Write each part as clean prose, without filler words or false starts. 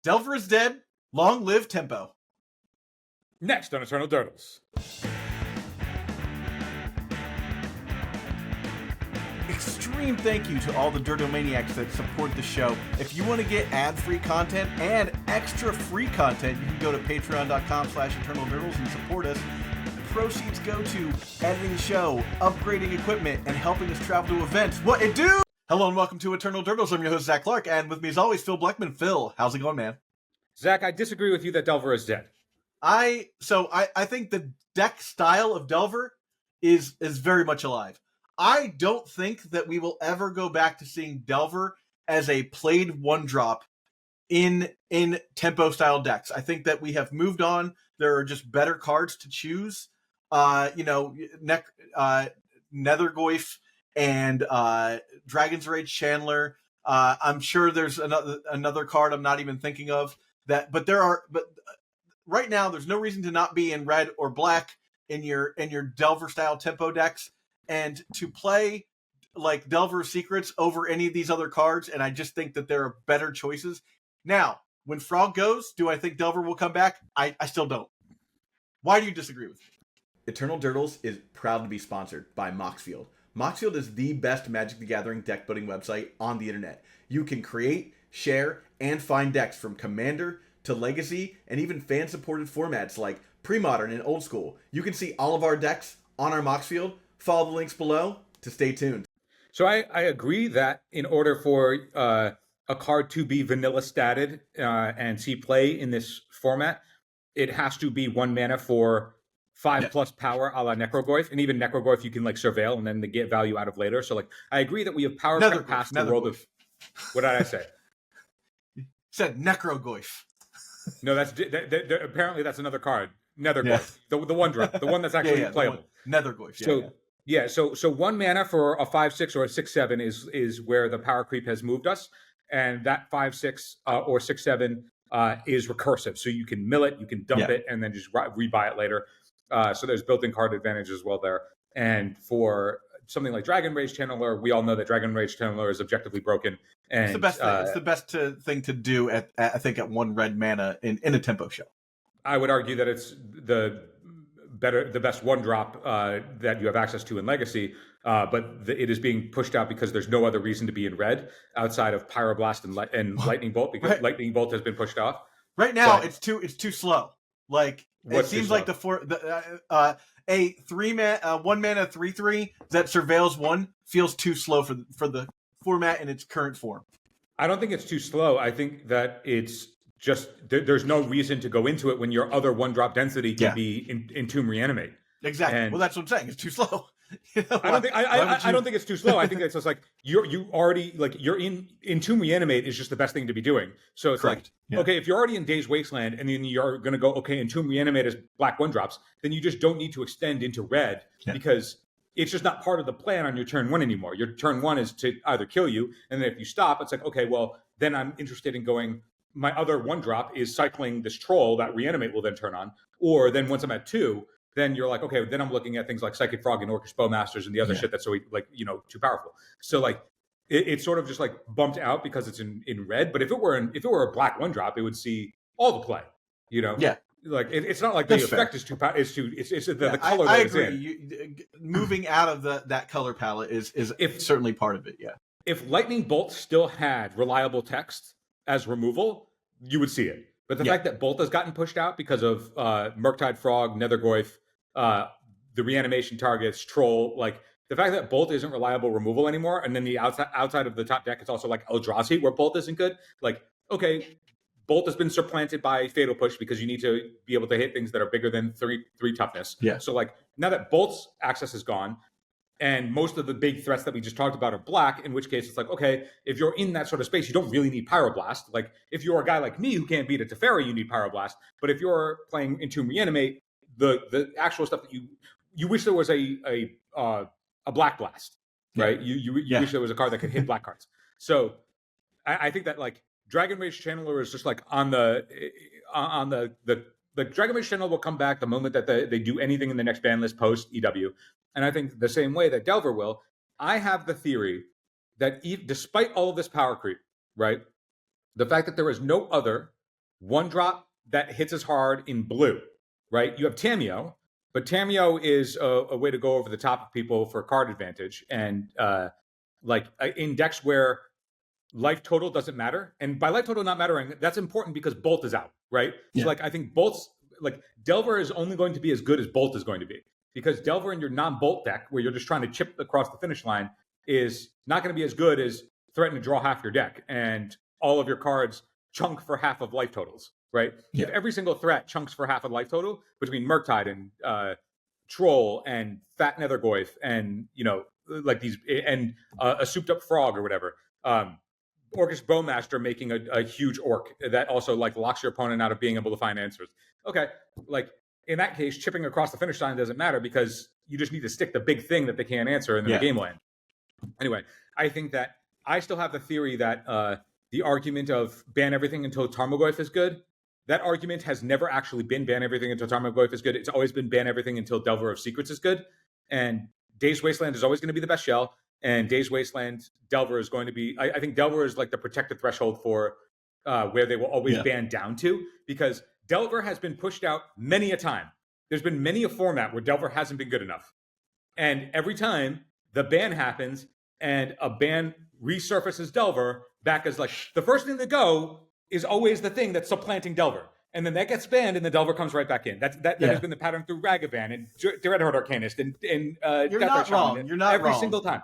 Delver is dead. Long live Tempo. Next on Eternal Dirtles. Extreme thank you to all the Dirtomaniacs that support the show. If you want to get ad-free content and extra free content, you can go to patreon.com/eternaldirtles and support us. Proceeds go to editing the show, upgrading equipment, and helping us travel to events. What it do? Hello and welcome to Eternal Dirtles. I'm your host, Zach Clark, and with me as always, Phil Bleckman. Phil, how's it going, man? Zach, I disagree with you that Delver is dead. I think the deck style of Delver is very much alive. I don't think that we will ever go back to seeing Delver as a played one drop in tempo style decks. I think that we have moved on. There are just better cards to choose. Nethergoyf and Dragon's Rage Chandler. I'm sure there's another card I'm not even thinking of that, but right now there's no reason to not be in red or black in your Delver style tempo decks, and to play like Delver Secrets over any of these other cards. And I just think that there are better choices. Now, when Frog goes, do I think Delver will come back? I still don't. Why do you disagree with me? Eternal Dirtles is proud to be sponsored by Moxfield. Moxfield is the best Magic the Gathering deck building website on the internet. You can create, share, and find decks from Commander to Legacy and even fan-supported formats like Pre-Modern and Old School. You can see all of our decks on our Moxfield. Follow the links below to stay tuned. So I agree that in order for a card to be vanilla statted and see play in this format, it has to be 1 mana for 5+ power a la Necrogoyf. And even Necrogoyf you can like surveil and then get value out of later. So like I agree that we have power past the world of... What did I say? You said Necrogoyf. No, apparently that's another card. Nethergoyf. Yeah. The one drop. The one that's actually playable. Nethergoyf. So 1 mana for a 5/6 or a 6/7 is where the power creep has moved us. And that 5/6 or 6/7 is recursive. So you can mill it, you can dump it, and then just rebuy it later. So there's built-in card advantage as well there. And for something like Dragon Rage Channeler, we all know that Dragon Rage Channeler is objectively broken. And it's the best thing. It's the best thing to do at 1 red mana in a tempo show. I would argue that it's the best 1-drop that you have access to in Legacy, but it is being pushed out because there's no other reason to be in red outside of Pyroblast and Lightning Bolt, because Lightning Bolt has been pushed off. Right now, it's too slow. Like it seems like a 1 mana 3/3 that surveils 1 feels too slow for the format in its current form. I don't think it's too slow. I think that it's just there's no reason to go into it when your other 1-drop density can be Entomb Reanimate. Exactly. Well, that's what I'm saying. It's too slow. I don't think it's too slow. I think it's just like you already like you're in Entomb Reanimate is just the best thing to be doing. So it's okay, if you're already in Days Wasteland and then you're going to go Entomb Reanimate is black 1-drops, then you just don't need to extend into red because it's just not part of the plan on your turn 1 anymore. Your turn 1 is to either kill you, and then if you stop, it's like okay, well then I'm interested in going. My other 1-drop is cycling this troll that Reanimate will then turn on, or then once I'm at 2. Then you're like, okay, then I'm looking at things like Psychic Frog and Orcish Bowmasters and the other shit that's so too powerful. So like it's sort of just like bumped out because it's in red. But if it were a black 1-drop, it would see all the play. Like it's not like the effect is too it's the color. I agree. Moving out of that color palette is certainly part of it. Yeah. If Lightning Bolt still had reliable text as removal, you would see it. But the fact that Bolt has gotten pushed out because of Murktide Frog, Nethergoyf, the reanimation targets, Troll, like the fact that Bolt isn't reliable removal anymore, and then the outside of the top deck, it's also like Eldrazi, where Bolt isn't good. Like, okay, Bolt has been supplanted by Fatal Push because you need to be able to hit things that are bigger than three toughness. Yeah. So like now that Bolt's access is gone, and most of the big threats that we just talked about are black, in which case it's like, okay, if you're in that sort of space, you don't really need Pyroblast. Like, if you're a guy like me who can't beat a Teferi, you need Pyroblast. But if you're playing Entomb Reanimate, the actual stuff that you wish there was a Black Blast, right? You wish there was a card that could hit black cards. So I think that, like, Dragon Rage Channeler is just, like, on the Dragon Rage Channeler will come back the moment that they do anything in the next ban list post EW. And I think the same way that Delver will. I have the theory that despite all of this power creep, right, the fact that there is no other one drop that hits as hard in blue, right? You have Tameo, but Tameo is a way to go over the top of people for card advantage. And in decks where life total doesn't matter, and by life total not mattering, that's important because Bolt is out, right? Yeah. So I think Bolt's Delver is only going to be as good as Bolt is going to be, because Delver in your non-Bolt deck, where you're just trying to chip across the finish line, is not going to be as good as threaten to draw half your deck and all of your cards chunk for half of life totals, right? Yeah. If every single threat chunks for half of life total between Murktide and Troll and Fat Nethergoyf and these and a souped up frog or whatever, Orcish Bowmaster making a huge orc that also locks your opponent out of being able to find answers. Okay, in that case, chipping across the finish line doesn't matter because you just need to stick the big thing that they can't answer and then the game will end. Anyway, I think that I still have the theory that the argument of ban everything until Tarmogoyf is good, that argument has never actually been ban everything until Tarmogoyf is good. It's always been ban everything until Delver of Secrets is good. And Days Wasteland is always going to be the best shell. And Days Wasteland, Delver is going to be... I think Delver is the protected threshold for where they will always ban down to, because Delver has been pushed out many a time. There's been many a format where Delver hasn't been good enough. And every time the ban happens and a ban resurfaces Delver back as the first thing to go is always the thing that's supplanting Delver. And then that gets banned and the Delver comes right back in. That has been the pattern through Ragavan and Dreadhorde Arcanist and You're not wrong. You're not every wrong. single time.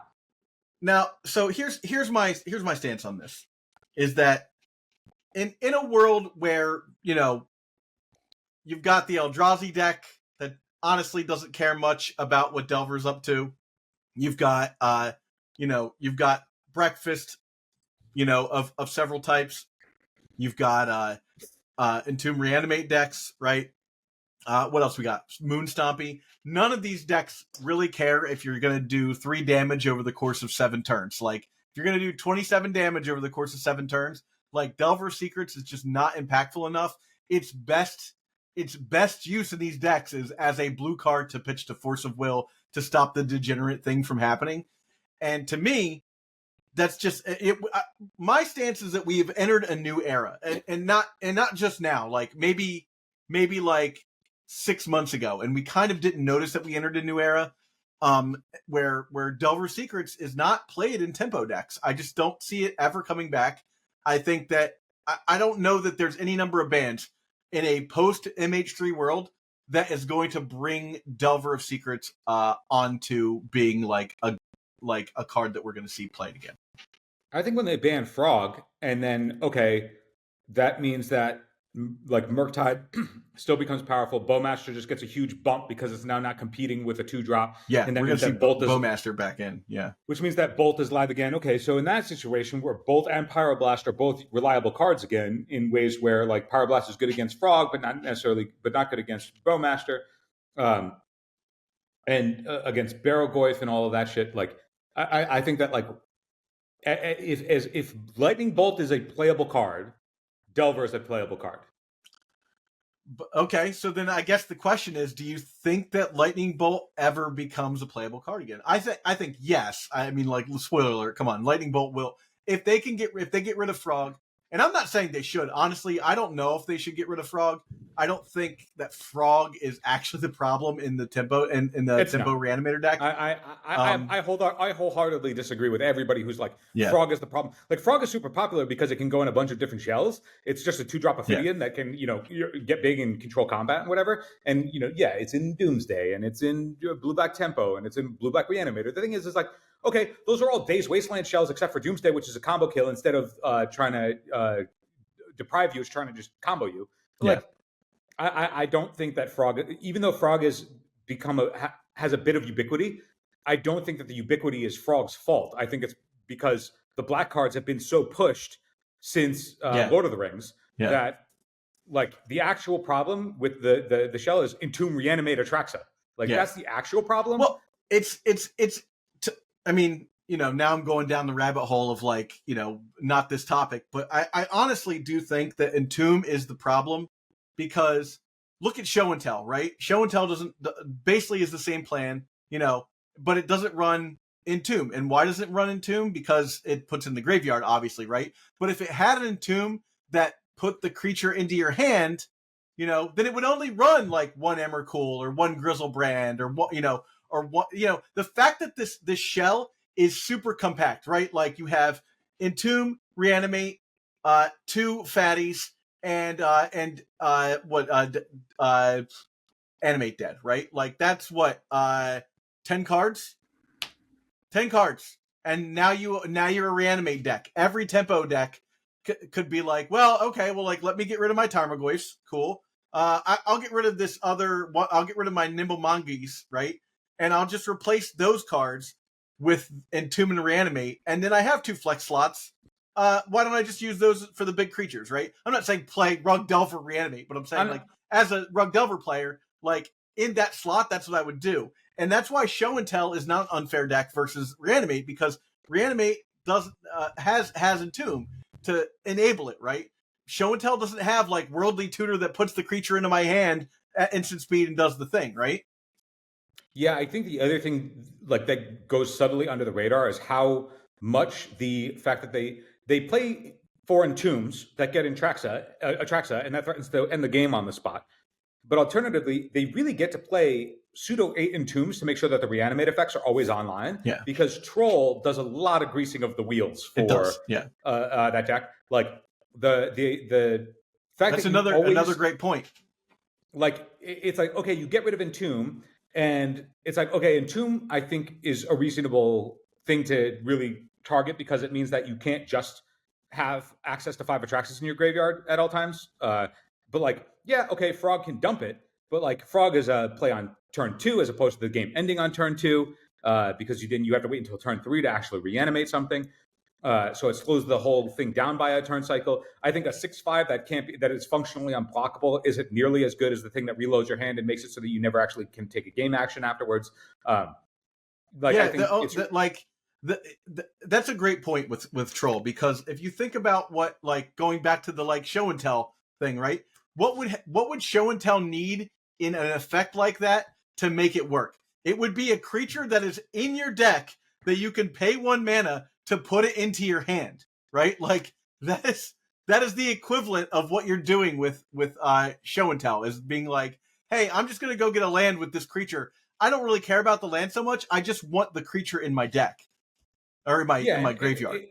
Now, so here's my stance on this, is that in a world where, you've got the Eldrazi deck that honestly doesn't care much about what Delver's up to. You've got you've got Breakfast, of several types. You've got Entomb Reanimate decks, right? What else we got? Moon Stompy. None of these decks really care if you're going to do 3 damage over the course of 7 turns. If you're going to do 27 damage over the course of 7 turns, Delver Secrets is just not impactful enough. Its best use of these decks is as a blue card to pitch to Force of Will to stop the degenerate thing from happening. And to me, that's just it. My stance is that we have entered a new era, and not just now. Maybe 6 months ago, and we kind of didn't notice that we entered a new era, where Delver Secrets is not played in tempo decks. I just don't see it ever coming back. I think that I don't know that there's any number of bans in a post MH3 world that is going to bring Delver of Secrets onto being a card that we're going to see played again. I think when they ban Frog, and then that means that Murktide still becomes powerful. Bowmaster just gets a huge bump because it's now not competing with a 2-drop. Yeah, and that we're going to see Bowmaster back in. Yeah, which means that Bolt is live again. Okay, so in that situation where Bolt and Pyroblast are both reliable cards again, in ways where Pyroblast is good against Frog, but not good against Bowmaster, and against Barrowgoyf and all of that shit. I think that if Lightning Bolt is a playable card, Delver is a playable card. Okay, so then I guess the question is, do you think that Lightning Bolt ever becomes a playable card again? I think yes. I mean, spoiler alert, come on. Lightning Bolt will, if they get rid of Frog, and I'm not saying they should. Honestly, I don't know if they should get rid of Frog. I don't think that Frog is actually the problem in the tempo and in the tempo Reanimator deck. I wholeheartedly disagree with everybody who's Frog is the problem. Frog is super popular because it can go in a bunch of different shells. It's just a 2-drop Ophidian that can get big and control combat and whatever. And it's in Doomsday and it's in Blue-Black Tempo and it's in Blue-Black Reanimator. The thing is okay, those are all Days Wasteland shells except for Doomsday, which is a combo kill instead of trying to deprive you, it's trying to just combo you. I don't think that Frog, even though Frog has a bit of ubiquity, I don't think that the ubiquity is Frog's fault. I think it's because the black cards have been so pushed since Lord of the Rings that the actual problem with the shell is Entomb, Reanimate, Atraxa. That's the actual problem. Well, I mean, now I'm going down the rabbit hole of not this topic, but I honestly do think that Entomb is the problem, because look at Show and Tell, right? Show and Tell basically is the same plan, but it doesn't run Entomb. And why does it run Entomb? Because it puts in the graveyard, obviously, right? But if it had an Entomb that put the creature into your hand, then it would only run like one Emrakul or one Grizzlebrand or what, the fact that this shell is super compact, right? Like you have Entomb, Reanimate, 2 fatties, and Animate Dead, right? Like that's what 10 cards, 10 cards, and now you're a Reanimate deck. Every tempo deck could be like, well, okay, well, like let me get rid of my Tarmogoyfs, cool. I'll get rid of this other. I'll get rid of my Nimble Mongoose, right? And I'll just replace those cards with Entomb and Reanimate, and then I have 2 flex slots. Why don't I just use those for the big creatures, right? I'm not saying play Rug Delver Reanimate, but I'm saying as a Rug Delver player, like in that slot, that's what I would do. And that's why Show and Tell is not an unfair deck versus Reanimate, because Reanimate doesn't has Entomb to enable it, right? Show and Tell doesn't have like Worldly Tutor that puts the creature into my hand at instant speed and does the thing, right? Yeah, I think the other thing like that goes subtly under the radar is how much the fact that they play 4 Entombs that get Atraxa, and that threatens to end the game on the spot. But alternatively, they really get to play pseudo 8 Entombs to make sure that the Reanimate effects are always online. Yeah. Because Troll does a lot of greasing of the wheels for that deck. Like the fact that's another great point. Like it's like, okay, you get rid of Entomb, and it's like, okay, Entomb I think is a reasonable thing to really target because it means that you can't just have access to 5 Atraxas in your graveyard at all times. But like, yeah, okay, Frog can dump it, but like Frog is a play on turn 2 as opposed to the game ending on turn 2, because you have to wait until turn 3 to actually reanimate something. So it slows the whole thing down by a turn cycle. I think a 6/5 that is functionally unblockable isn't nearly as good as the thing that reloads your hand and makes it so that you never actually can take a game action afterwards. That's a great point with Troll, because if you think about what, like going back to the like Show and Tell thing, right? What would Show and Tell need in an effect like that to make it work? It would be a creature that is in your deck that you can pay 1 mana to put it into your hand, right? Like that is the equivalent of what you're doing with Show and Tell, is being like, hey, I'm just gonna go get a land with this creature. I don't really care about the land so much. I just want the creature in my deck or in my graveyard.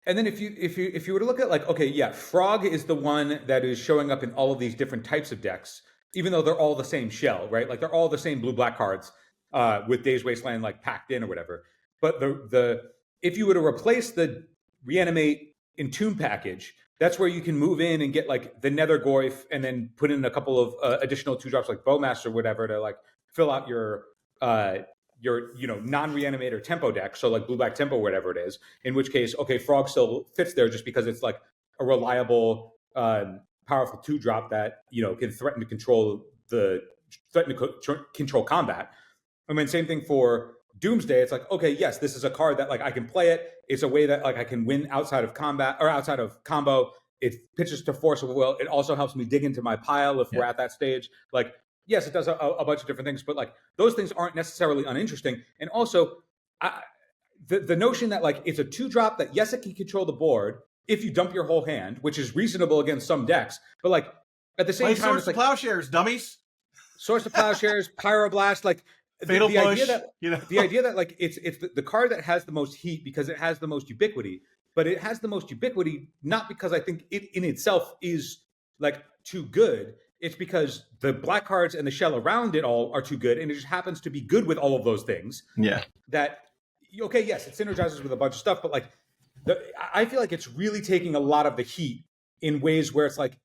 And then if you were to look at like, okay, yeah, Frog is the one that is showing up in all of these different types of decks, even though they're all the same shell, right? Like they're all the same blue-black cards with Days Wasteland like packed in or whatever. But if you were to replace the Reanimate Entomb package, that's where you can move in and get like the Nethergoyf and then put in a couple of additional 2-drops like Bowmaster or whatever to like fill out your non-Reanimate or tempo deck, so like blue-black tempo, whatever it is, in which case, okay, Frog still fits there just because it's like a reliable, powerful 2-drop that, can threaten to control combat. I mean, same thing for Doomsday. It's like, okay, yes, this is a card that like I can play it. It's a way that like I can win outside of combat or outside of combo. It pitches to Force of Will. It also helps me dig into my pile if we're at that stage. Like, yes, it does a bunch of different things, but like those things aren't necessarily uninteresting. And also, the notion that like it's a 2-drop that yes, it can control the board if you dump your whole hand, which is reasonable against some decks, but like at the same time, Swords to Plowshares, dummies. Swords to Plowshares, Pyroblast, like Fatal Push. The idea that like it's the card that has the most heat because it has the most ubiquity, but it has the most ubiquity not because I think it in itself is like too good. It's because the black cards and the shell around it all are too good, and it just happens to be good with all of those things. Yeah. That, okay, yes, it synergizes with a bunch of stuff, but like, I feel like it's really taking a lot of the heat in ways where it's like,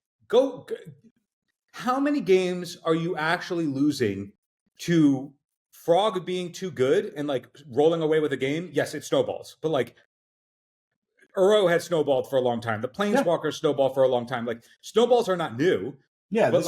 how many games are you actually losing to Frog being too good and like rolling away with a game? Yes, it snowballs, but like, Uro had snowballed for a long time. The Planeswalkers snowball for a long time. Like, snowballs are not new. Yeah, but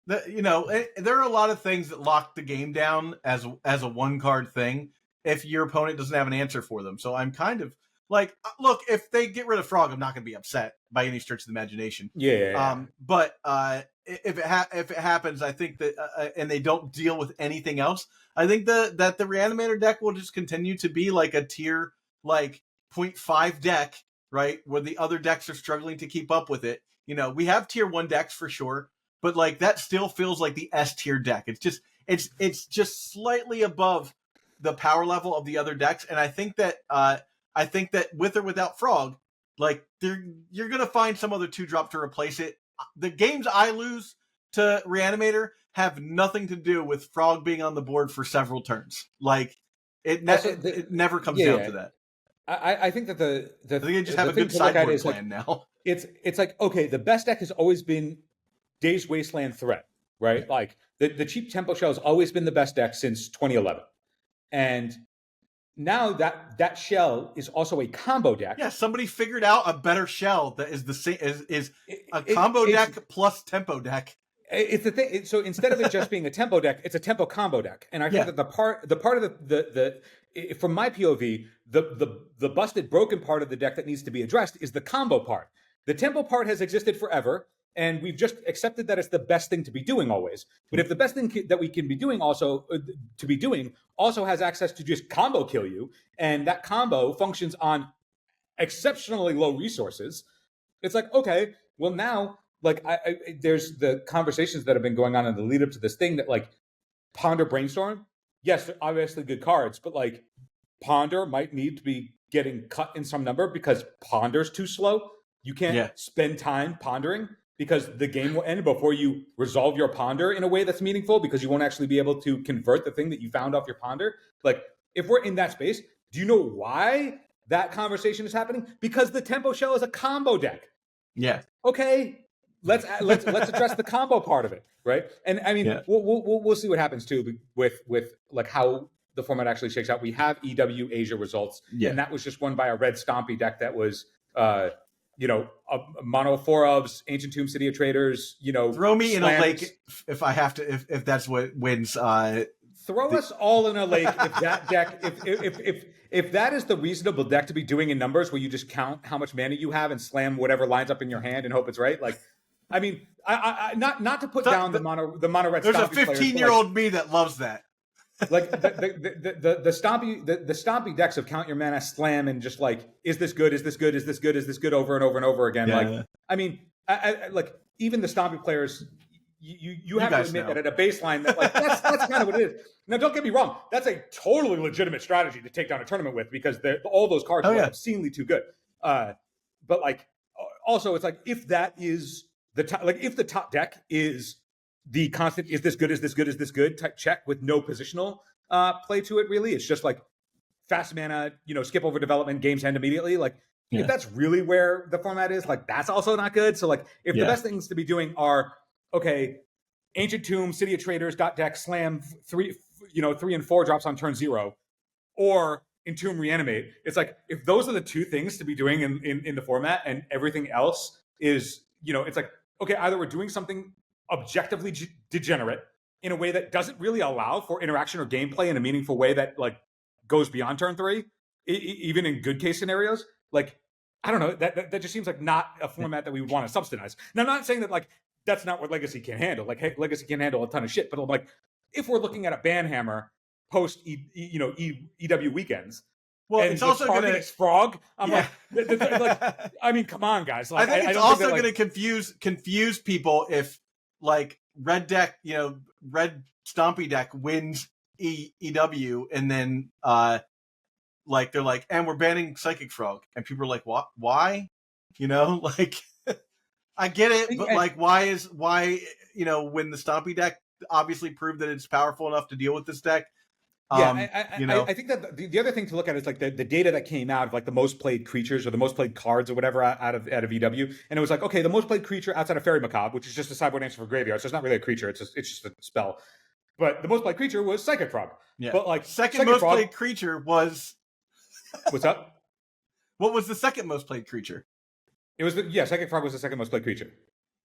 there are a lot of things that lock the game down as a 1-card thing if your opponent doesn't have an answer for them. So I'm kind of like, look, if they get rid of Frog, I'm not going to be upset by any stretch of the imagination. Yeah. But if it happens, I think that and they don't deal with anything else, I think that the Reanimator deck will just continue to be like a tier like 0.5 deck right? Where the other decks are struggling to keep up with it. You know, we have tier 1 decks for sure, but like that still feels like the S tier deck. It's just slightly above the power level of the other decks, and I think that with or without Frog, like you're gonna find some other 2-drop to replace it. The games I lose to Reanimator have nothing to do with Frog being on the board for several turns. Like it never comes down to that. I think that I think they just have a good sideboard plan now. It's like, okay, the best deck has always been Days Wasteland Threat, right? Like the cheap Tempo Shell has always been the best deck since 2011, and now that shell is also a combo deck. Yeah, somebody figured out a better shell that is the same is a combo deck plus tempo deck. It's the thing. So instead of it just being a tempo deck, it's a tempo combo deck. And I think that the part of the from my POV, the busted broken part of the deck that needs to be addressed is the combo part. The tempo part has existed forever, and we've just accepted that it's the best thing to be doing always. But if the best thing that we can be doing also has access to just combo kill you, and that combo functions on exceptionally low resources, it's like, okay, well now, like there's the conversations that have been going on in the lead up to this thing that like Ponder Brainstorm, yes, they're obviously good cards, but like Ponder might need to be getting cut in some number because Ponder's too slow. You can't spend time pondering because the game will end before you resolve your ponder in a way that's meaningful, because you won't actually be able to convert the thing that you found off your ponder. Like, if we're in that space, do you know why that conversation is happening? Because the Tempo Shell is a combo deck. Yeah. Okay, let's address the combo part of it, right? And I mean, we'll see what happens too with like how the format actually shakes out. We have EW Asia results, and that was just won by a red Stompy deck that was a mono 4 ofs, Ancient Tomb, City of Traders, throw me in a lake if I have to, if that's what wins. Throw us all in a lake if that deck, if that is the reasonable deck to be doing in numbers, where you just count how much mana you have and slam whatever lines up in your hand and hope it's right. Like, I mean, I not to put down the mono red. There's a 15-year-old me that loves that. Like the stompy decks of count your mana, slam, and just like, is this good? Is this good? Is this good? Is this good? Over and over and over again. Like, I mean, I like even the stompy players. You have to admit that at a baseline that like that's kind of what it is. Now, don't get me wrong, that's a totally legitimate strategy to take down a tournament with, because all those cards are obscenely too good. But like, also it's like, if that is the top, like if the top deck is the constant, is this good? Is this good? Is this good? Type check with no positional play to it. Really, it's just like fast mana, skip over development, games end immediately. Like, if that's really where the format is, like that's also not good. So like, if the best things to be doing are, okay, Ancient Tomb, City of Traders, deck, slam 3 and 4 drops on turn 0, or Entomb, Reanimate. It's like, if those are the two things to be doing in the format, and everything else is, it's like, okay, either we're doing something objectively degenerate in a way that doesn't really allow for interaction or gameplay in a meaningful way that like goes beyond turn 3, even in good case scenarios. Like, I don't know, that just seems like not a format that we would want to subsidize. Now, I'm not saying that like that's not what Legacy can handle. Like, hey, Legacy can handle a ton of shit, but I'm like, if we're looking at a banhammer post EW weekends, well, and it's also going to Frog. I'm like, I mean, come on, guys. Like, I think it's also going to confuse people if like red deck, red Stompy deck wins EW, and then like they're like, and we're banning Psychic Frog, and people are like, what? Why? Like. I get it, but like, why when the Stompy deck obviously proved that it's powerful enough to deal with this deck? I think that the other thing to look at is like the data that came out of like the most played creatures or the most played cards or whatever out of EW, and it was like, okay, the most played creature outside of Fairy Macabre, which is just a sideboard answer for graveyard, so it's not really a creature, it's just a spell. But the most played creature was Psychic Frog. Yeah. But like second most played creature was what's up? What was the second most played creature? It was Psychic Frog was the second most played creature.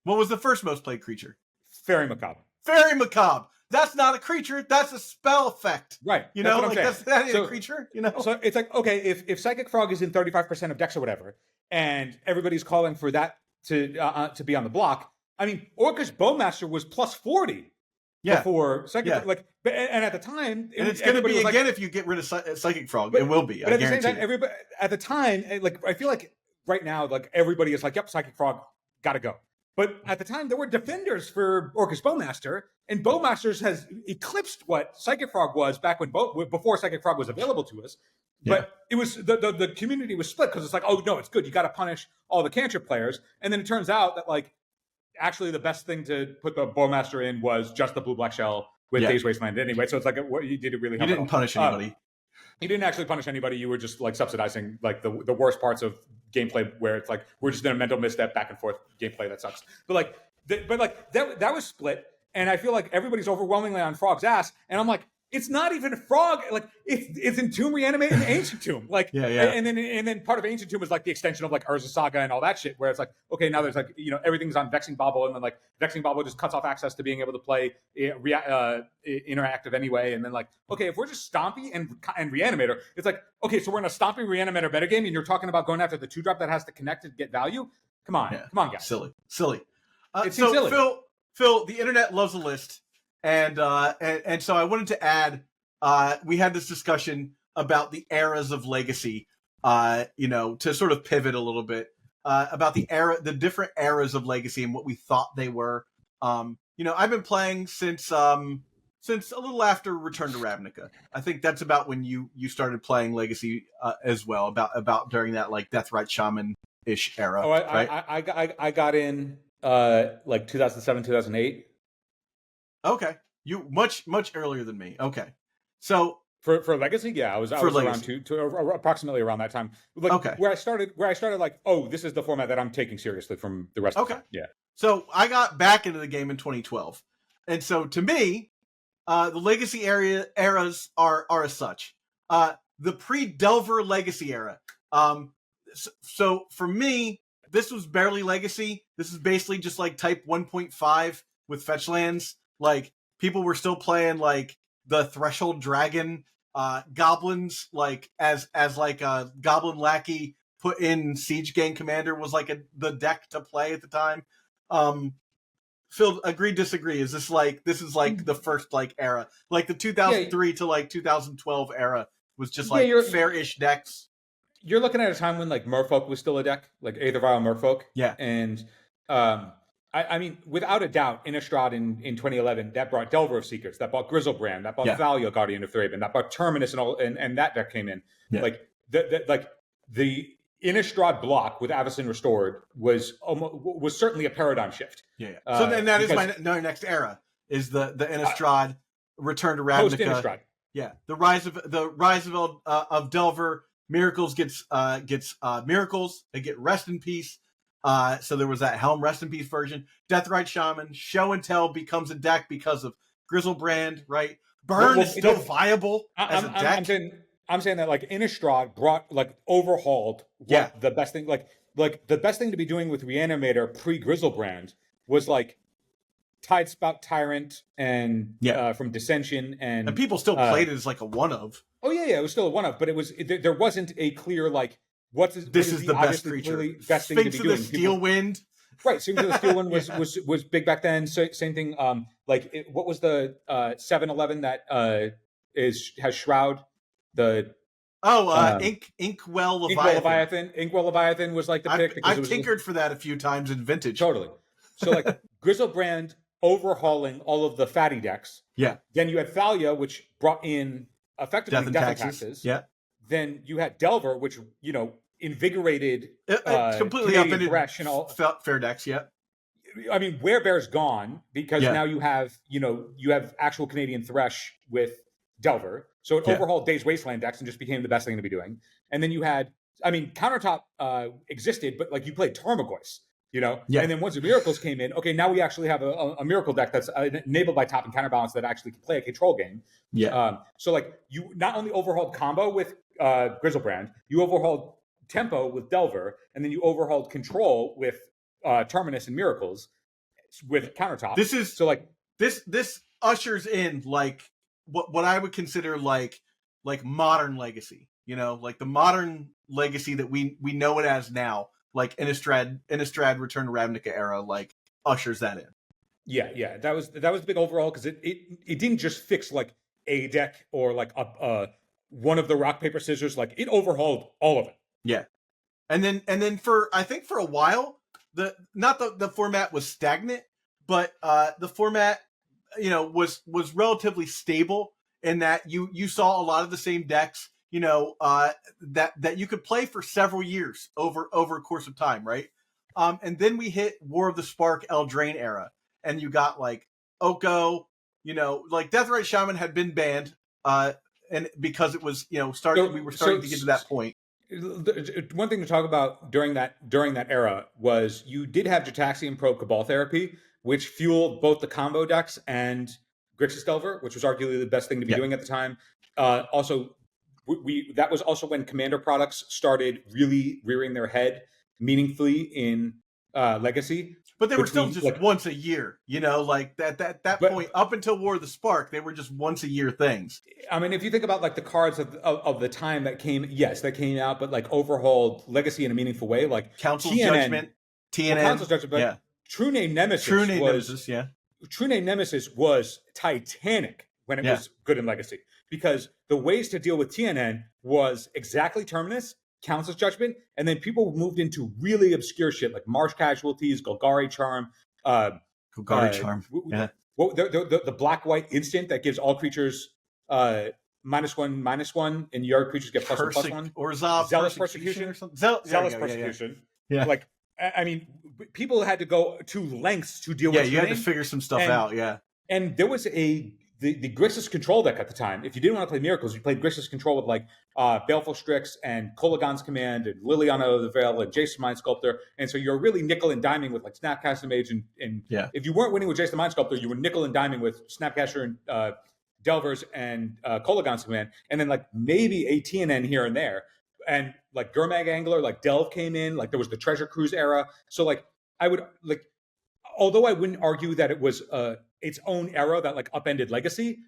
What was the first most played creature? Fairy Macabre. Fairy Macabre. That's not a creature. That's a spell effect. Right. That ain't a creature. So it's like, okay, if Psychic Frog is in 35% of decks or whatever, and everybody's calling for that to be on the block. I mean, Orcish Bowmaster was plus 40. Before Psychic, like, and at the time, and it's going to be again if you get rid of Psychic Frog. It will be. But at the same time, everybody at the time, like, I feel like right now, like everybody is like, yep, Psychic Frog, gotta go. But at the time, there were defenders for Orcus Bowmaster, and Bowmasters has eclipsed what Psychic Frog was back when before Psychic Frog was available to us. But it was the community was split because it's like, oh no, it's good. You got to punish all the cantrip players, and then it turns out that like actually the best thing to put the Bowmaster in was just the blue black shell with Days Wasteland anyway. So it's like what you did it really. You didn't punish anybody. You didn't actually punish anybody. You were just like subsidizing like the worst parts of gameplay where it's like we're just in a mental misstep back and forth gameplay that sucks. But like that was split, and I feel like everybody's overwhelmingly on Frog's ass, and I'm like, it's not even Frog. Like it's Entomb, Reanimate, and Ancient Tomb. Like and then part of Ancient Tomb is like the extension of like Urza Saga and all that shit. Where it's like okay, now there's like everything's on Vexing Bobble, and then like Vexing Bobble just cuts off access to being able to play interactive anyway. And then like okay, if we're just Stompy and Reanimator, it's like okay, so we're in a Stompy Reanimator metagame, and you're talking about going after the 2-drop that has to connect to get value. Come on, guys. Silly. It's silly. Phil, the internet loves a list. And so I wanted to add, we had this discussion about the eras of Legacy, to sort of pivot a little bit, about the different eras of Legacy and what we thought they were. I've been playing since a little after Return to Ravnica. I think that's about when you started playing Legacy, as well, about during that like Deathrite Shaman-ish era. Oh, I got in, like 2007, 2008. Okay, you much earlier than me. Okay, so for Legacy, I was around approximately around that time. Like, okay, where I started like, oh, this is the format that I'm taking seriously from the rest. Of the time. Yeah. So I got back into the game in 2012, and so to me, the Legacy eras are as such. The pre-Delver Legacy era. So for me, this was barely Legacy. This is basically just like Type 1.5 with fetch lands. Like people were still playing like the Threshold Dragon goblins, like as like a Goblin Lackey put in Siege Gang Commander was like the deck to play at the time. Phil, agree, disagree? This is like the first like era, like the 2003 to like 2012 era was just like fair-ish decks. You're looking at a time when like Merfolk was still a deck, like Aether Vial Merfolk. Yeah, and I mean, without a doubt, Innistrad in 2011 that brought Delver of Secrets, that brought Grizzlebrand, that brought Thalia, Guardian of Thraben, that brought Terminus, and that deck came in. Yeah. Like the Innistrad block with Avacyn Restored was certainly a paradigm shift. Yeah. So then that is my next era is the Innistrad Return to Ravnica. Post Innistrad. Yeah, the rise of Delver. Miracles gets Miracles. They get Rest in Peace. So there was that Helm Rest in Peace version. Deathrite Shaman, Show and Tell becomes a deck because of Grizzlebrand, right? Burn is still viable as a deck. I'm saying that like Innistrad brought like overhauled the best thing like the best thing to be doing with Reanimator pre Grizzlebrand was like Tidespout Tyrant and from Dissension and people still played it as like a one of. Oh yeah, it was still a one of, but there wasn't a clear like this is the best creature. Best thing Sphinx to be doing. Of the Steel Wind. Right, Sphinx of the Steel Wind was big back then. So, same thing. What was the 7-11 that has Shroud? Inkwell Leviathan. Inkwell Leviathan was like the pick. I've tinkered for that a few times in Vintage. Totally. So like Grizzlebrand overhauling all of the fatty decks. Yeah. Then you had Thalia, which brought in effectively Death and Taxes. Yeah. Then you had Delver, which invigorated completely upended Thresh and all fair decks. Yeah. I mean, Werebear's gone because now you have actual Canadian Thresh with Delver. So it overhauled Days Wasteland decks and just became the best thing to be doing. And then you had, Countertop existed, but like you played Tarmogoyf, And then once the Miracles came in, okay, now we actually have a Miracle deck that's enabled by Top and Counterbalance that actually can play a control game. Yeah. So like you not only overhauled combo with Grizzlebrand, you overhauled tempo with Delver, and then you overhauled control with Terminus and Miracles with Countertop. This is so like this ushers in like what I would consider like modern Legacy, like the modern Legacy that we know it as now, like Innistrad Return to Ravnica era, like ushers that in. Yeah, that was the big overhaul because it didn't just fix like a deck or like one of the rock paper scissors, like it overhauled all of it. Yeah. And then for I think for a while the format was stagnant, but the format was relatively stable in that you saw a lot of the same decks that you could play for several years over a course of time, right? And then we hit War of the Spark Eldraine era, and you got like Oko, like Deathrite Shaman had been banned, and because it was we were starting to get to that point. One thing to talk about during that era was you did have Jataxian Probe Cabal Therapy, which fueled both the combo decks and Grixis Delver, which was arguably the best thing to be doing at the time. Also, that was also when Commander products started really rearing their head meaningfully in Legacy. But they were still just once a year, like that point up until War of the Spark, they were just once a year things. I mean, if you think about like the cards of the time that came out, but like overhauled Legacy in a meaningful way, like Council's Judgment, TNN, Council's Judgment, but True Name Nemesis, True Name Nemesis was titanic when it was good in Legacy, because the ways to deal with TNN was exactly Terminus, Council's Judgment, and then people moved into really obscure shit like Marsh Casualties, Golgari Charm, the black-white instant that gives all creatures -1/-1, and your creatures get +1/+1, or Zealous Persecution or something. Zealous Persecution. Yeah. Like, I mean, people had to go to lengths to deal with. Yeah, you had to figure some stuff out. Yeah, and there was the Grixis Control deck at the time. If you didn't want to play Miracles, you played Grixis Control with like Baleful Strix and Kolagon's Command and Liliana of the Veil and Jason Mind Sculptor. And so you're really nickel and diming with like Snapcaster Mage and if you weren't winning with Jason Mind Sculptor, you were nickel and diming with Snapcaster and Delvers and Kolagon's Command, and then like maybe a TNN here and there. And like Gurmag Angler, like Delve came in, like there was the Treasure Cruise era. So like I would like, although I wouldn't argue that it was its own era that like upended Legacy,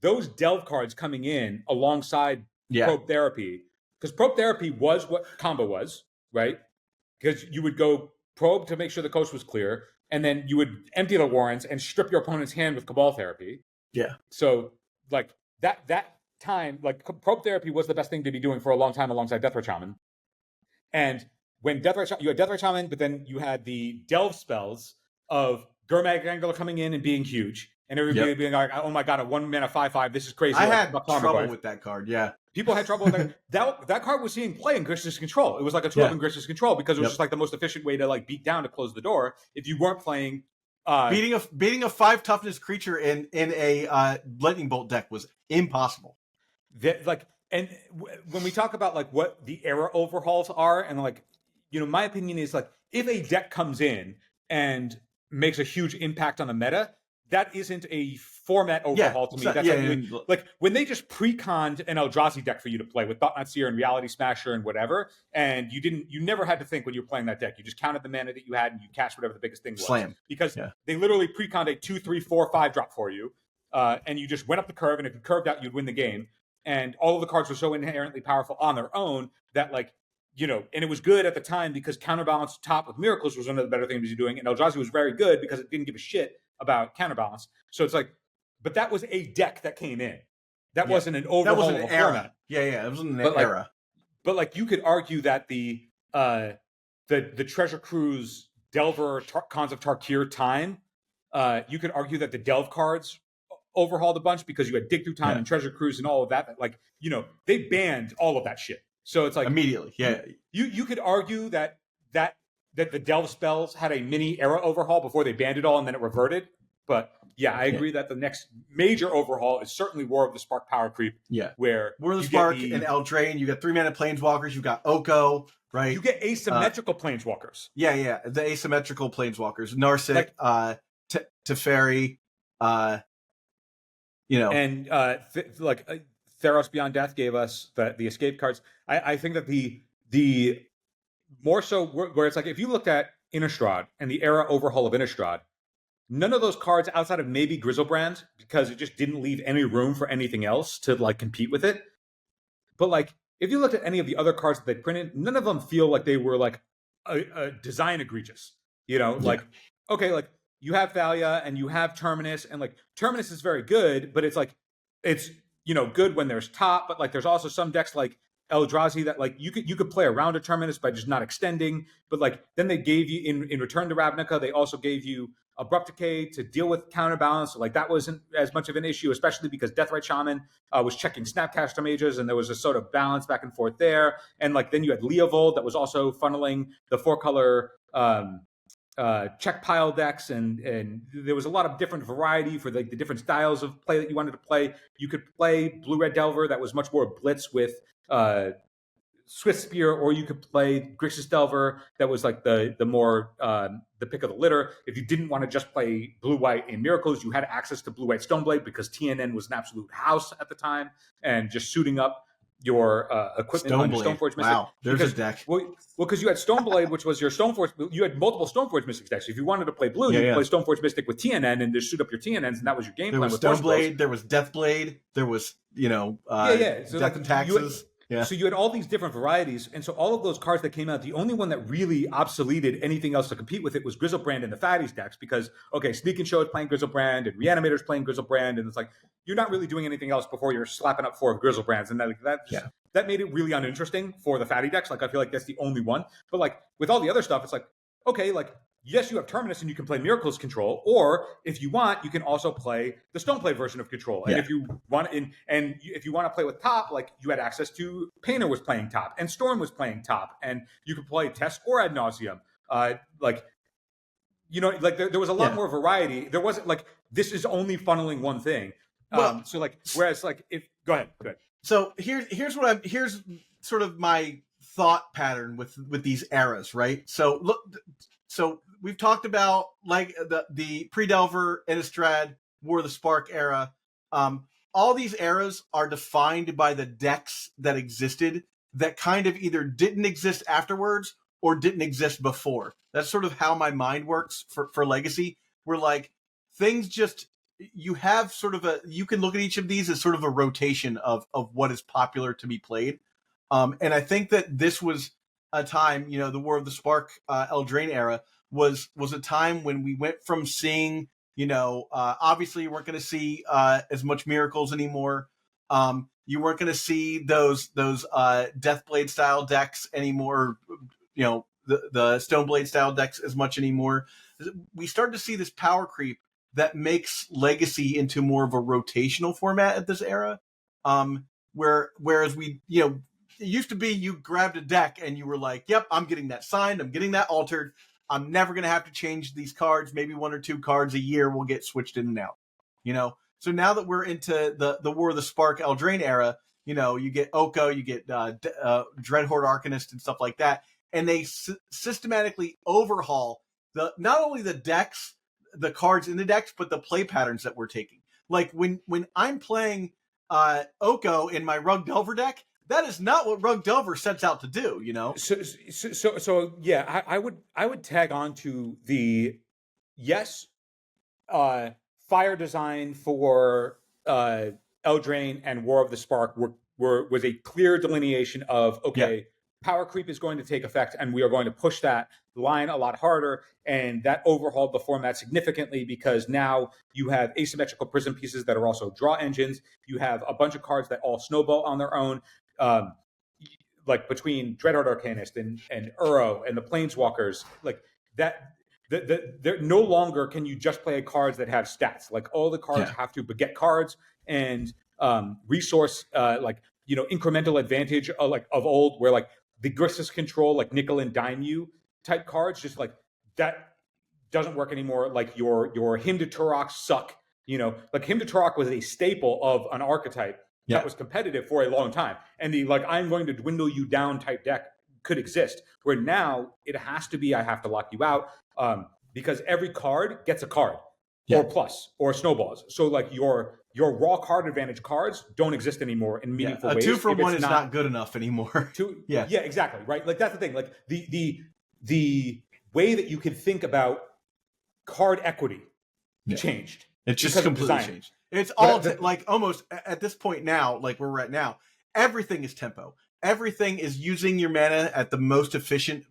those Delve cards coming in alongside Probe Therapy, because Probe Therapy was what combo was, right? Because you would go Probe to make sure the coast was clear, and then you would empty the warrens and strip your opponent's hand with Cabal Therapy. Yeah. So like that time, like Probe Therapy was the best thing to be doing for a long time alongside Deathrite Shaman. And when you had Deathrite Shaman, but then you had the Delve spells of Gurmag Angler coming in and being huge, and everybody being like, "Oh my god, a 1-mana 5/5, this is crazy." I had trouble with that card. Yeah, people had trouble with that. That card was seeing play in Grixis Control. It was like a 12 in Grixis Control because it was just like the most efficient way to like beat down to close the door if you weren't playing. Beating a 5 toughness creature in a Lightning Bolt deck was impossible. And when we talk about like what the era overhauls are, and like, my opinion is like if a deck comes in and makes a huge impact on the meta, that isn't a format overhaul to me. That's like when they just pre-conned an Eldrazi deck for you to play with Thought-Knot Seer and Reality Smasher and whatever, and you never had to think when you were playing that deck. You just counted the mana that you had and you cast whatever the biggest thing was. Slam. Because they literally pre-conned a 2, 3, 4, 5 drop for you, and you just went up the curve, and if you curved out, you'd win the game. And all of the cards were so inherently powerful on their own that like, and it was good at the time because Counterbalance top with Miracles was one of the better things to be doing, and Eldrazi was very good because it didn't give a shit about Counterbalance. So it's like, but that was a deck that came in. That wasn't an overhaul. That was an era. Format. Yeah, it was an era. But like, you could argue that the Treasure Cruise Delver Cons of Tarkir time, you could argue that the Delve cards overhauled a bunch because you had Dig Through Time and Treasure Cruise and all of that. Like, they banned all of that shit. So it's like immediately, You could argue that the Delve spells had a mini era overhaul before they banned it all and then it reverted. But I agree that the next major overhaul is certainly War of the Spark Power Creep. Yeah, where War of the Spark and Eldraine, you got 3-mana Planeswalkers, you got Oko, right? You get asymmetrical Planeswalkers. Yeah, the asymmetrical Planeswalkers, Narset, Teferi, and Theros Beyond Death gave us the escape cards. I think that the more so where it's like if you looked at Innistrad and the era overhaul of Innistrad, none of those cards outside of maybe Grizzlebrand, because it just didn't leave any room for anything else to like compete with it. But like if you looked at any of the other cards that they printed, none of them feel like they were like a design egregious. Like okay, like you have Thalia and you have Terminus, and like Terminus is very good, but it's like it's good when there's top, but like there's also some decks like Eldrazi that like you could play around a Terminus by just not extending, but like then they gave you in return to Ravnica, they also gave you Abrupt Decay to deal with counterbalance. So like that wasn't as much of an issue, especially because Deathrite Shaman was checking Snapcaster Mages, and there was a sort of balance back and forth there. And like then you had Leovold that was also funneling the 4-color check pile decks, and there was a lot of different variety for like the different styles of play that you wanted to play. You could play Blue-Red Delver that was much more blitz with Swift Spear, or you could play Grixis Delver that was like the more the pick of the litter. If you didn't want to just play blue-white in Miracles, you had access to blue-white Stoneblade because TNN was an absolute house at the time, and just suiting up your equipment on your Stoneforge Mystic. Wow, there's a deck. Well, because you had Stoneblade, which was your Stoneforge. You had multiple Stoneforge Mystic decks. If you wanted to play blue, you could play Stoneforge Mystic with TNN and just shoot up your TNNs, and that was your game plan. There was Stoneblade, there was Deathblade, there was so Death and Taxes. So you had all these different varieties, and so all of those cards that came out, the only one that really obsoleted anything else to compete with it was Grizzlebrand and the Fatties decks, because, okay, Sneak and Show is playing Grizzlebrand, and Reanimator's playing Grizzlebrand, and it's like, you're not really doing anything else before you're slapping up 4 of Grizzlebrands, and that made it really uninteresting for the Fatty decks. Like, I feel like that's the only one. But, like, with all the other stuff, it's like, okay, like, yes, you have Terminus and you can play Miracles Control, or if you want, you can also play the Stoneblade version of Control. And if you want, if you want to play with Top, like you had access to Painter was playing Top, and Storm was playing Top, and you could play Test or Ad Nauseam. Like there was a lot more variety. There wasn't like this is only funneling one thing. So like whereas like if go ahead. So here's sort of my thought pattern with these eras, right? So look. So we've talked about like the pre-Delver, Innistrad, War of the Spark era. All these eras are defined by the decks that existed that kind of either didn't exist afterwards or didn't exist before. That's sort of how my mind works for Legacy. Where like things just you have sort of you can look at each of these as sort of a rotation of what is popular to be played. And I think that this was a time, the War of the Spark Eldraine era was a time when we went from seeing, obviously you weren't going to see as much Miracles anymore. You weren't going to see those Deathblade style decks anymore, the Stoneblade style decks as much anymore. We started to see this power creep that makes Legacy into more of a rotational format at this era. Whereas we, it used to be you grabbed a deck and you were like, yep, I'm getting that signed. I'm getting that altered. I'm never going to have to change these cards. Maybe 1 or 2 cards a year will get switched in and out. So now that we're into the War of the Spark Eldraine era, you get Oko, you get Dreadhorde Arcanist and stuff like that. And they systematically overhaul not only the decks, the cards in the decks, but the play patterns that we're taking. Like when I'm playing Oko in my Rug Delver deck, that is not what Rug Delver sets out to do, So yeah, I would tag on to the fire design for Eldraine and War of the Spark was a clear delineation of power creep is going to take effect, and we are going to push that line a lot harder, and that overhauled the format significantly because now you have asymmetrical prism pieces that are also draw engines. You have a bunch of cards that all snowball on their own. Like between Dreadhorde Arcanist and Uro and the Planeswalkers, like that, they're no longer can you just play cards that have stats. Like all the cards have to beget cards and resource, incremental advantage of old, where like the Grixis control, like nickel and dime you type cards, just like that doesn't work anymore. Like your Hymn to Turok suck. Like Hymn to Turok was a staple of an archetype that was competitive for a long time. And the I'm going to dwindle you down type deck could exist, where now it has to be I have to lock you out because every card gets a card or plus or snowballs. So like your raw card advantage cards don't exist anymore in meaningful ways. 2-for-1 is not good enough anymore. Yeah, exactly. Right. Like that's the thing. Like the way that you can think about card equity changed. It just completely changed. It's all almost at this point now, like where we're at now, everything is tempo. Everything is using your mana at the most efficient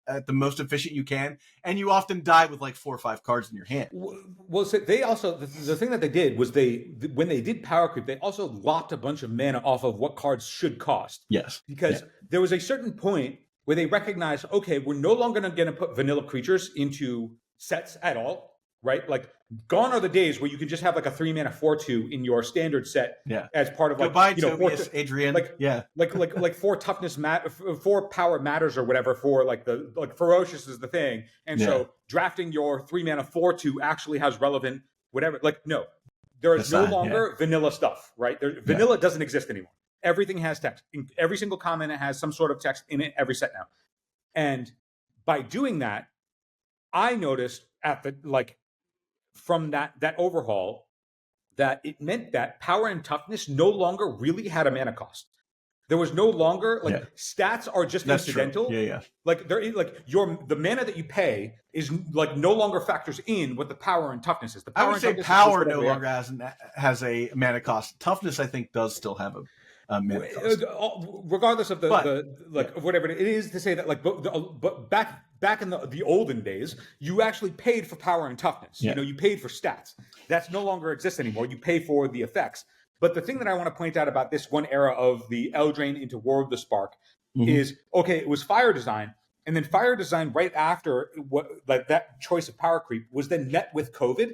at the most efficient you can, and you often die with like 4 or 5 cards in your hand. Well, so they also the thing that they did was when they did power creep, they also lopped a bunch of mana off of what cards should cost. Yes, because there was a certain point where they recognized, okay, we're no longer going to put vanilla creatures into sets at all. Right, like gone are the days where you can just have like a 3-mana 4/2 in your standard set as part of like goodbye, Adrian. Like 4 toughness 4 power matters or whatever for like ferocious is the thing, and so drafting your 3-mana 4/2 actually has relevant whatever. Like no, there is no longer vanilla stuff. Right, vanilla doesn't exist anymore. Everything has text. Every single comment has some sort of text in it. Every set now, and by doing that, I noticed from that overhaul that it meant that power and toughness no longer really had a mana cost. There was no longer stats are just incidental. True. Yeah. Like the mana that you pay is like no longer factors in what the power and toughness is. I would say power no longer has a mana cost. Toughness, I think, does still have a mana cost. Regardless of whatever it is to say that but back in the olden days, you actually paid for power and toughness. You know, you paid for stats. That's no longer exists anymore. You pay for the effects. But the thing that I want to point out about this one era of the Eldraine into War of the Spark is, okay, it was fire design, and then fire design right after that choice of power creep was then met with COVID.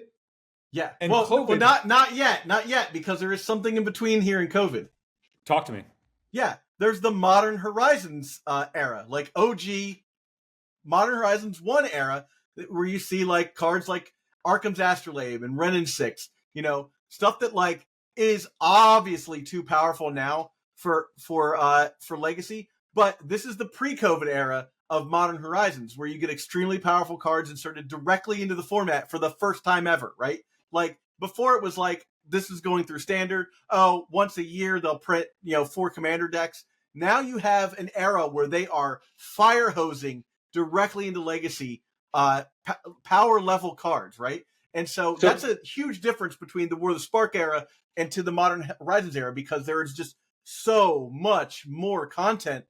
Yeah, and COVID, not yet, because there is something in between here and COVID. Talk to me. Yeah, there's the Modern Horizons era, like OG Modern Horizons 1 era, where you see like cards like Arkham's Astrolabe and Wrenn and 6, you know, stuff that like is obviously too powerful now for Legacy, but this is the pre-COVID era of Modern Horizons, where you get extremely powerful cards inserted directly into the format for the first time ever, right? Like before it was like, this is going through standard. Oh, once a year they'll print, 4 commander decks. Now you have an era where they are fire hosing directly into Legacy power level cards, right? And so that's a huge difference between the War of the Spark era and to the Modern Horizons era, because there is just so much more content,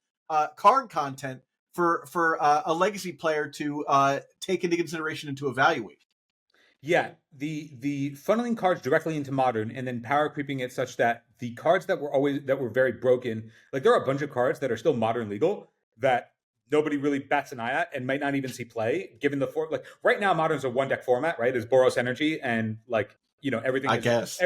card content for a Legacy player to take into consideration and to evaluate. Yeah, the funneling cards directly into Modern and then power creeping it such that the cards that were very broken, like there are a bunch of cards that are still Modern legal that nobody really bats an eye at and might not even see play, given the right now Modern's a 1-deck format, right? There's Boros Energy and everything. I guess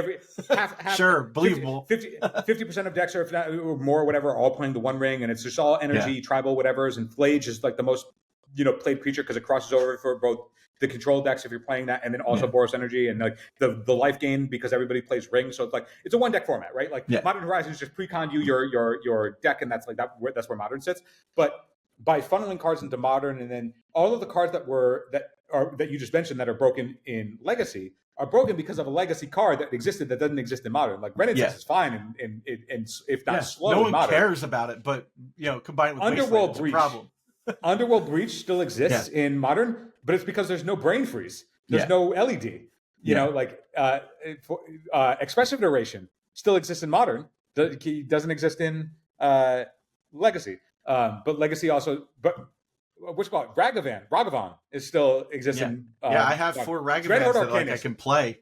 half sure, believable. 50% of decks are, if not or more, whatever, are all playing the One Ring, and it's just all energy, tribal, whatever's, and Flage is like the most played creature because it crosses over for both the control decks if you're playing that, and then also Boros Energy and like the life gain because everybody plays Ring, so it's like it's a 1-deck format, right? Like Modern Horizons just pre-con you your deck, and that's that's where Modern sits, but by funneling cards into Modern, and then all of the cards that you just mentioned that are broken in Legacy are broken because of a Legacy card that existed that doesn't exist in Modern. Like Reanimate is fine, and if not slow, no one Modern cares about it, but combined with Underworld Breach, problem. Underworld Breach still exists in Modern, but it's because there's no brain freeze. There's no LED. Expressive Duration still exists in Modern. Doesn't exist in Legacy. But Legacy also, what's called Ragavan is still existing. I have 4 Ragavans that I can play.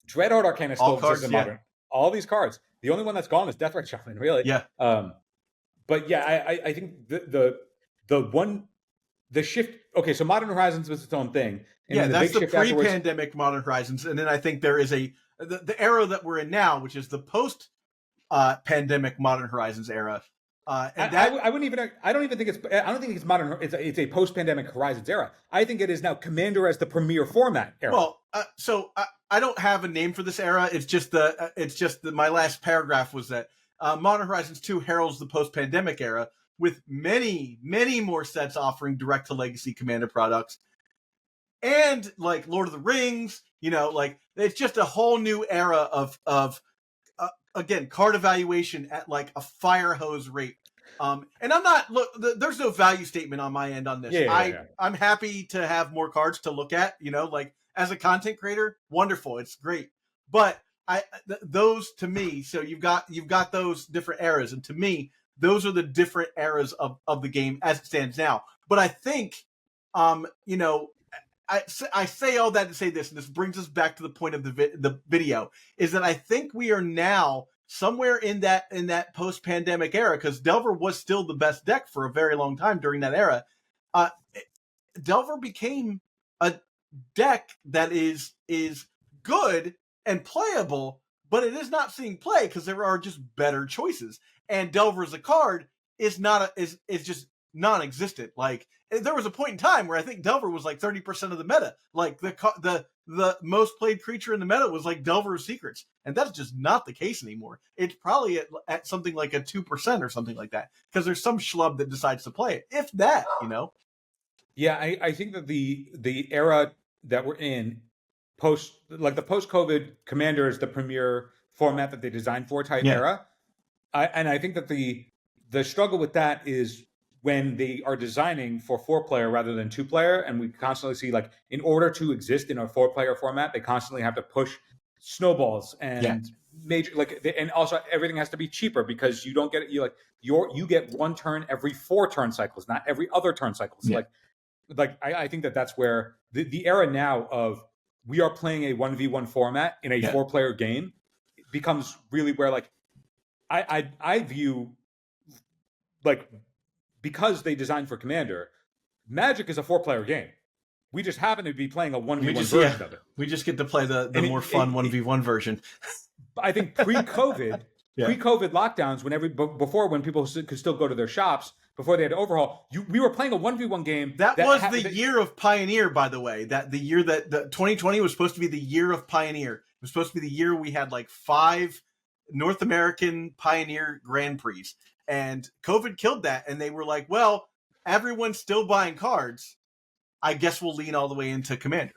Dreadhorde Arcana still exists in Modern. All these cards. The only one that's gone is Deathrite Shaman, really. Yeah. But I think the shift. Okay, so Modern Horizons was its own thing. And that's the pre-pandemic Modern Horizons, and then I think there is the era that we're in now, which is the post-pandemic Modern Horizons era. I don't even think it's Modern. It's a post-pandemic Horizons era. I think it is now Commander as the premier format era. Well, so I don't have a name for this era. It's just my last paragraph was that Modern Horizons 2 heralds the post-pandemic era with many, many more sets offering direct to Legacy Commander products, and like Lord of the Rings. It's just a whole new era of again, card evaluation at like a fire hose rate. And I'm not there's no value statement on my end on this. I'm happy to have more cards to look at, as a content creator, wonderful. It's great. But those to me, so you've got those different eras. And to me, those are the different eras of the game as it stands now. But I think, you know, I say all that to say this, and this brings us back to the point of the video, is that I think we are now somewhere in that post-pandemic era, because Delver was still the best deck for a very long time during that era. Delver became a deck that is good and playable, but it is not seeing play because there are just better choices. And Delver as a card is just non-existent. Like, there was a point in time where I think Delver was like 30% of the meta. Like, the most played creature in the meta was like Delver's Secrets, and that's just not the case anymore. It's probably at something like a 2% or something like that, because there's some schlub that decides to play it, if that, you know. Yeah, I think that the era that we're in, the post-COVID, Commander is the premier format that they designed for type era. I think that the struggle with that is when they are designing for 4-player rather than 2-player, and we constantly see, like, in order to exist in a 4-player format, they constantly have to push snowballs and major, like, and also everything has to be cheaper because you don't get it. You get one turn every 4 turn cycles, not every other turn cycles. I think that's where the era now of we are playing a 1v1 format in a 4-player game becomes really where, like, I view, like, because they designed for Commander, Magic is a 4-player game. We just happen to be playing a 1v1 version of it. We just get to play the more fun 1v1 version. I think pre-COVID, pre-COVID lockdowns, when people could still go to their shops, before they had Overhaul, we were playing a 1v1 game. That was the year of Pioneer, by the way. That the year that 2020 was supposed to be the year of Pioneer. It was supposed to be the year we had like 5 North American Pioneer Grand Prix. And COVID killed that, and they were like, well, everyone's still buying cards. I guess we'll lean all the way into Commander.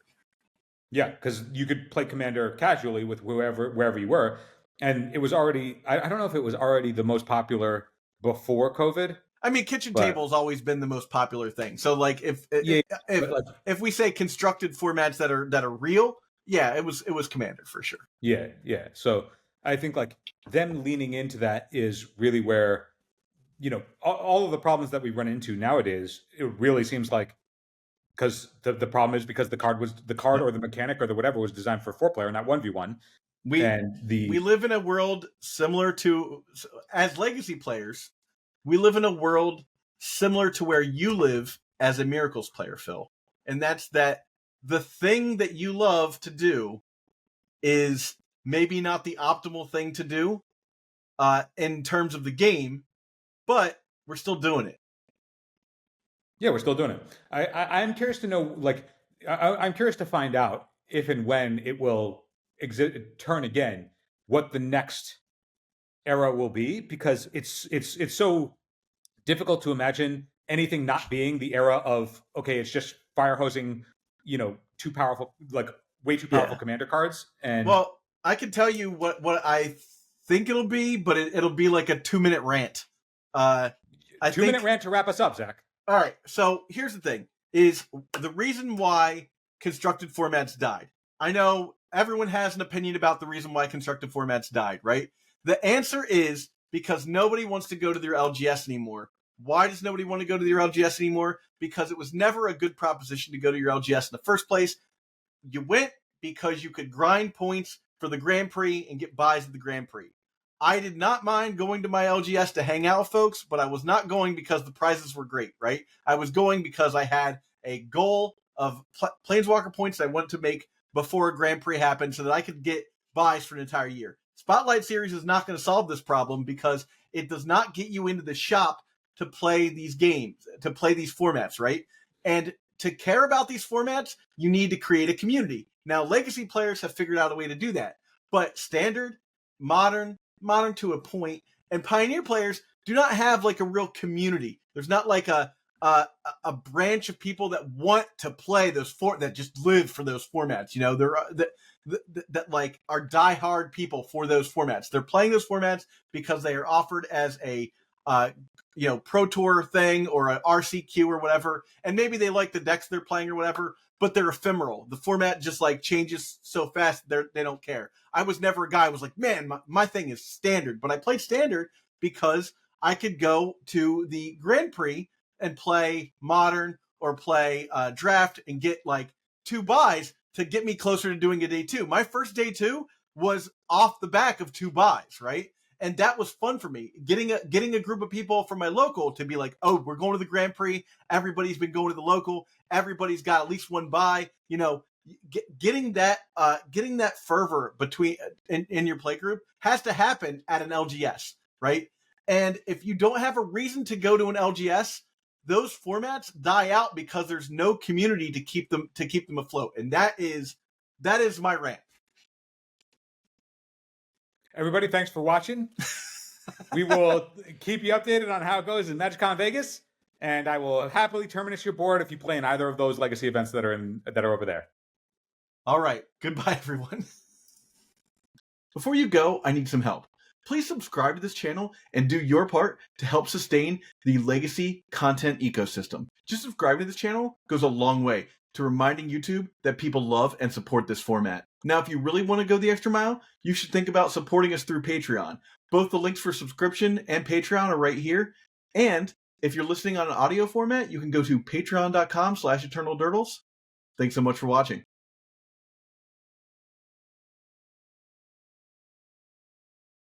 Yeah, because you could play Commander casually with wherever you were. And it was already, I don't know if it was already the most popular before COVID. I mean, kitchen table's always been the most popular thing. So, like, if we say constructed formats that are real, it was Commander for sure. Yeah. So I think, like, them leaning into that is really where, you know, all of the problems that we run into nowadays, it really seems like, because the problem is because the card or the mechanic or the whatever was designed for 4-player, not 1v1. We live in a world similar to, as Legacy players, we live in a world similar to where you live as a Miracles player, Phil. And that's that the thing that you love to do is maybe not the optimal thing to do in terms of the game, but we're still doing it. Yeah, we're still doing it. I'm curious to know, like, I'm curious to find out if and when it will turn again, what the next era will be, because it's so difficult to imagine anything not being the era of, okay, it's just fire hosing, you know, too powerful, like way too powerful Commander cards. And well, I can tell you what I think it'll be, but it'll be like a 2-minute rant. Minute rant to wrap us up, Zach. All right. So here's the thing: is the reason why constructed formats died. I know everyone has an opinion about the reason why constructed formats died, right? The answer is because nobody wants to go to their LGS anymore. Why does nobody want to go to their LGS anymore? Because it was never a good proposition to go to your LGS in the first place. You went because you could grind points for the Grand Prix and get buys at the Grand Prix. I did not mind going to my LGS to hang out with folks, but I was not going because the prizes were great, right? I was going because I had a goal of Planeswalker points that I wanted to make before a Grand Prix happened so that I could get buys for an entire year. Spotlight Series is not going to solve this problem because it does not get you into the shop to play these games, to play these formats, right? And to care about these formats, you need to create a community. Now, Legacy players have figured out a way to do that, but Standard, Modern to a point, and Pioneer players do not have like a real community. There's not like a branch of people that want to play those that just live for those formats. You know, they're that like are diehard people for those formats. They're playing those formats because they are offered as a Pro Tour thing or an RCQ or whatever, and maybe they like the decks they're playing or whatever, but they're ephemeral. The format just like changes so fast they don't care. I was never a guy who was like, man, my thing is Standard, but I played Standard because I could go to the Grand Prix and play Modern or play Draft and get like 2 buys to get me closer to doing a day 2. My first day 2 was off the back of 2 buys, right? And that was fun for me. Getting a group of people from my local to be like, oh, we're going to the Grand Prix. Everybody's been going to the local. Everybody's got at least 1 buy. Getting that fervor between in your play group has to happen at an LGS, right? And if you don't have a reason to go to an LGS, those formats die out because there's no community to keep them afloat. And that is my rant. Everybody, thanks for watching. We will keep you updated on how it goes in MagicCon Vegas, and I will happily terminate your board if you play in either of those legacy events that are over there. All right. Goodbye, everyone. Before you go, I need some help. Please subscribe to this channel and do your part to help sustain the legacy content ecosystem. Just subscribing to this channel goes a long way to reminding YouTube that people love and support this format. Now, if you really want to go the extra mile, you should think about supporting us through Patreon. Both the links for subscription and Patreon are right here. And if you're listening on an audio format, you can go to patreon.com/eternaldurdles. Thanks so much for watching.